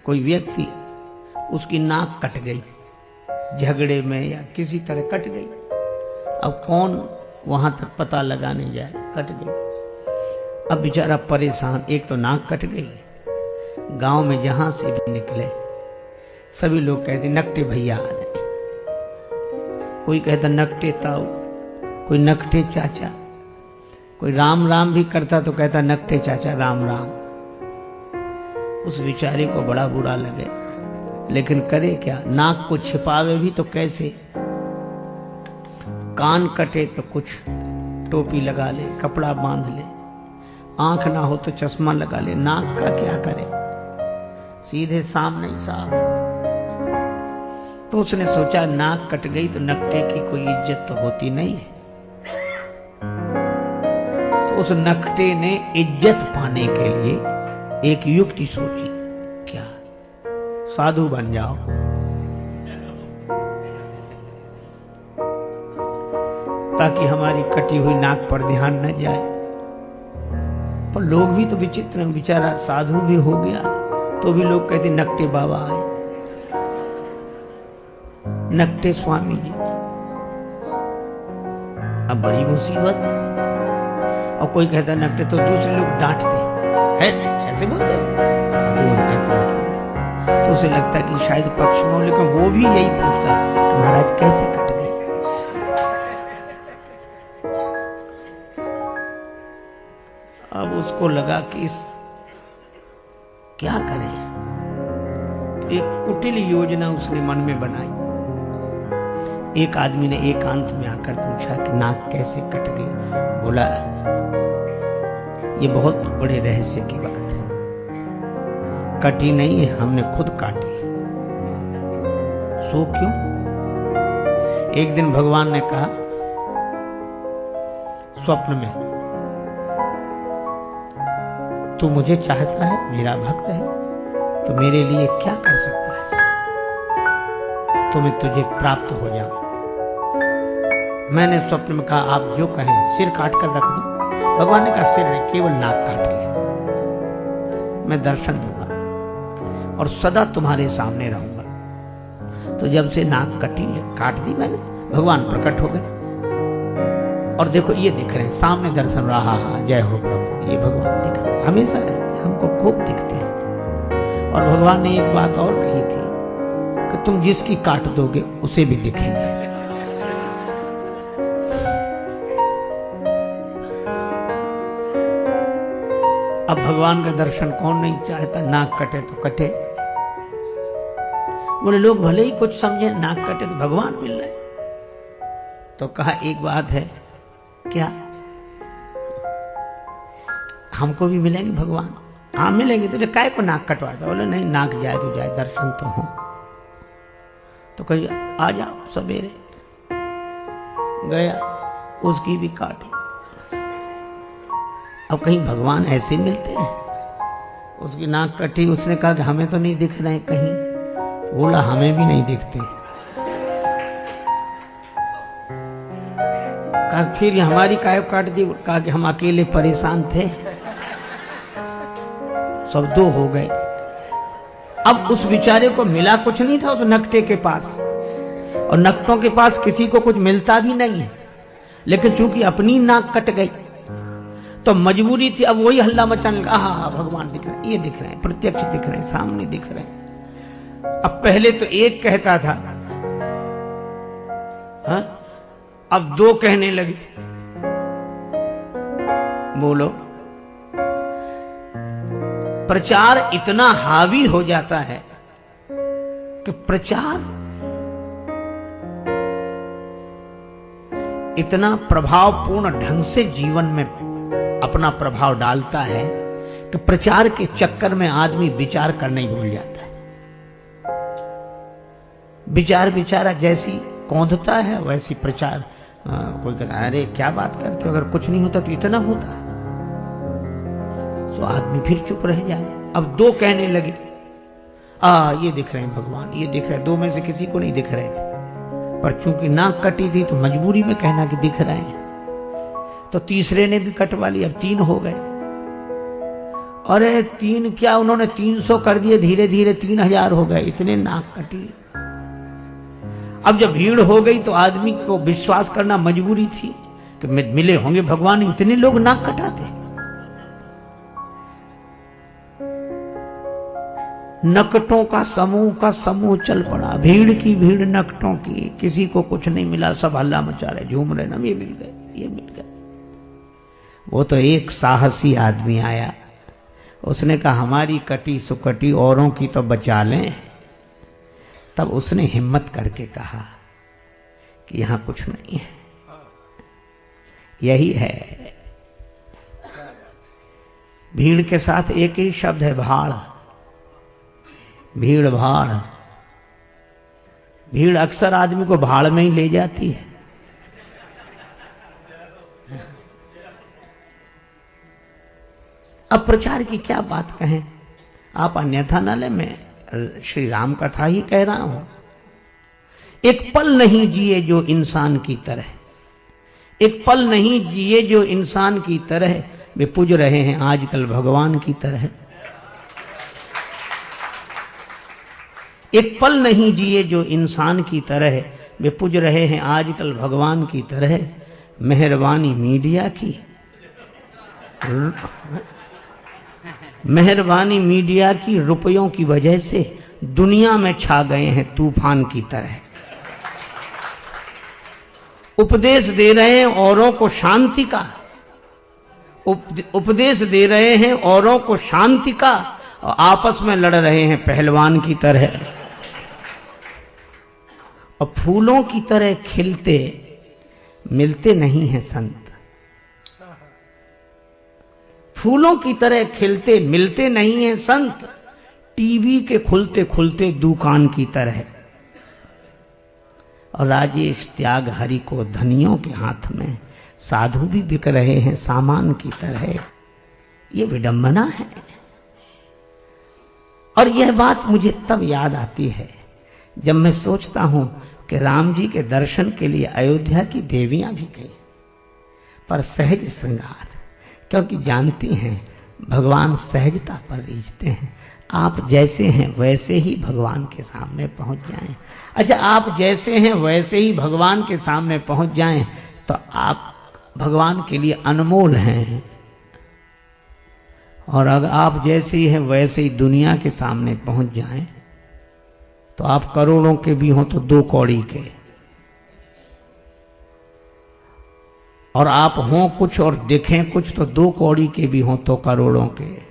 कोई व्यक्ति, उसकी नाक कट गई झगड़े में या किसी तरह कट गई, अब कौन वहां तक पता लगाने जाए, कट गई। अब बेचारा परेशान, एक तो नाक कट गई, गांव में जहां से भी निकले सभी लोग कहते नकटे भैया आ रहे, कोई कहता नकटे ताऊ, कोई नकटे चाचा, कोई राम राम भी करता तो कहता नकटे चाचा राम राम। उस बेचारे को बड़ा बुरा लगे, लेकिन करे क्या, नाक को छिपावे भी तो कैसे, कान कटे तो कुछ टोपी लगा ले, कपड़ा बांध ले, आंख ना हो तो चश्मा लगा ले, नाक का क्या करे, सीधे सामने ही साफ। तो उसने सोचा नाक कट गई तो नकटे की कोई इज्जत तो होती नहीं है। तो उस नकटे ने इज्जत पाने के लिए एक युक्ति सोची, क्या, साधु बन जाओ, ताकि हमारी कटी हुई नाक पर ध्यान न जाए। पर लोग भी तो विचित्र हैं, बेचारा साधु भी हो गया तो भी लोग कहते नकटे बाबा आए, नकटे स्वामी जी। अब बड़ी मुसीबत, और कोई कहता नकटे तो दूसरे लोग डांटते है, ऐसे बोलते कैसे, तो उसे लगता है कि शायद पक्ष में, लेकिन वो भी यही पूछता है महाराज कैसे कट गई। अब उसको लगा कि क्या करें, तो एक कुटिल योजना उसने मन में बनाई। एक आदमी ने एकांत में आकर पूछा कि नाक कैसे कट गई। बोला ये बहुत बड़े रहस्य की बात है, कटी नहीं है, हमने खुद काटी। सो क्यों? एक दिन भगवान ने कहा स्वप्न में, तू मुझे चाहता है, मेरा भक्त है, तो मेरे लिए क्या कर सकता है, तो मैं तुझे प्राप्त हो जाऊं। मैंने स्वप्न में कहा आप जो कहें, सिर काट कर रख दो। भगवान ने कहा सिर नहीं, केवल नाक काट ले, मैं दर्शन दूंगा और सदा तुम्हारे सामने रहूंगा। तो जब से नाक काट दी मैंने, भगवान प्रकट हो गए और देखो ये दिख रहे हैं सामने, दर्शन रहा, जय हो प्रभु, ये भगवान दिख रहे हैं, हमेशा रहते, हमको खूब दिखते हैं। और भगवान ने एक बात और कही थी कि तुम जिसकी काट दोगे उसे भी दिखेंगे। अब भगवान का दर्शन कौन नहीं चाहता, नाक कटे तो कटे। बोले लोग भले ही कुछ समझे, नाक कटे तो भगवान मिल रहे। तो कहा एक बात है, क्या, हमको भी मिलेंगे भगवान? हाँ मिलेंगे, तुझे काय को नाक कटवा दो? बोले नहीं, नाक जाए तो जाए, दर्शन तो हो। तो कही आ जाओ सवेरे। गया, उसकी भी काटी। अब कहीं भगवान ऐसे मिलते हैं? उसकी नाक कटी, उसने कहा कि हमें तो नहीं दिख रहे कहीं। बोला हमें भी नहीं दिखते। कहा फिर हमारी काय काट दी? कहा कि हम अकेले परेशान थे, सब दो हो गए। अब उस बेचारे को मिला कुछ नहीं था उस नकटे के पास, और नकटों के पास किसी को कुछ मिलता भी नहीं है, लेकिन चूंकि अपनी नाक कट गई तो मजबूरी थी, अब वही हल्ला मचाने लगा, हाँ भगवान दिख रहे हैं, ये दिख रहे हैं, प्रत्यक्ष दिख रहे हैं, सामने दिख रहे हैं। अब पहले तो एक कहता था, हाँ? अब दो कहने लगे। बोलो, प्रचार इतना हावी हो जाता है कि प्रचार इतना प्रभावपूर्ण ढंग से जीवन में अपना प्रभाव डालता है कि प्रचार के चक्कर में आदमी विचार करना ही भूल जाता है। विचार बेचारा जैसी कौंधता है वैसी प्रचार। कोई कहता है अरे क्या बात करते हो, अगर कुछ नहीं होता तो इतना होता, तो आदमी फिर चुप रह जाए। अब दो कहने लगे, ये दिख रहे हैं भगवान, ये दिख रहे हैं। दो में से किसी को नहीं दिख रहे थे, पर चूंकि नाक कटी थी तो मजबूरी में कहना कि दिख रहे हैं। तो तीसरे ने भी कटवा लिया, अब तीन हो गए। अरे 3 क्या, उन्होंने 300 कर दिए, धीरे धीरे 3000 हो गए, इतने नाक कटी। अब जब भीड़ हो गई तो आदमी को विश्वास करना मजबूरी थी कि मिले होंगे भगवान, इतने लोग नाक कटाते। नकटों का समूह चल पड़ा, भीड़ की भीड़ नकटों की, किसी को कुछ नहीं मिला, सब हल्ला मचा रहे, झूम रहे, ना ये मिल गए, ये मिल गए। वो तो एक साहसी आदमी आया, उसने कहा हमारी कटी सुकटी औरों की तो बचा लें। तब उसने हिम्मत करके कहा कि यहां कुछ नहीं है, यही है। भीड़ के साथ एक ही शब्द है, भाड़। भीड़ भाड़, भीड़ अक्सर आदमी को भाड़ में ही ले जाती है। अब प्रचार की क्या बात कहें, आप अन्यथा न ले, मैं श्री राम कथा ही कह रहा हूं। एक पल नहीं जिए जो इंसान की तरह, एक पल नहीं जिए जो इंसान की तरह, वे पूज रहे हैं आजकल भगवान की तरह। एक पल नहीं जिए जो इंसान की तरह, वे पूज रहे हैं आजकल भगवान की तरह। मेहरबानी मीडिया की, मेहरबानी मीडिया की, रुपयों की वजह से दुनिया में छा गए हैं तूफान की तरह। उपदेश दे रहे हैं औरों को शांति का, उपदेश दे रहे हैं औरों को शांति का, और आपस में लड़ रहे हैं पहलवान की तरह। और फूलों की तरह खिलते मिलते नहीं हैं संत, फूलों की तरह खिलते मिलते नहीं हैं संत, टीवी के खुलते खुलते दुकान की तरह। और राजेश त्याग हरि को धनियों के हाथ में, साधु भी बिक रहे हैं सामान की तरह। ये विडंबना है। और यह बात मुझे तब याद आती है जब मैं सोचता हूं कि राम जी के दर्शन के लिए अयोध्या की देवियां भी गई, पर सहज श्रृंगार, क्योंकि जानती हैं भगवान सहजता पर रीझते हैं। आप जैसे हैं वैसे ही भगवान के सामने पहुंच जाएं। अच्छा, आप जैसे हैं वैसे ही भगवान के सामने पहुंच जाएं तो आप भगवान के लिए अनमोल हैं। और अगर आप जैसे ही हैं वैसे ही दुनिया के सामने पहुंच जाएं तो आप करोड़ों के भी हों तो 2 कौड़ी के, और आप हों कुछ और दिखें कुछ तो 2 कौड़ी के भी हों तो करोड़ों के।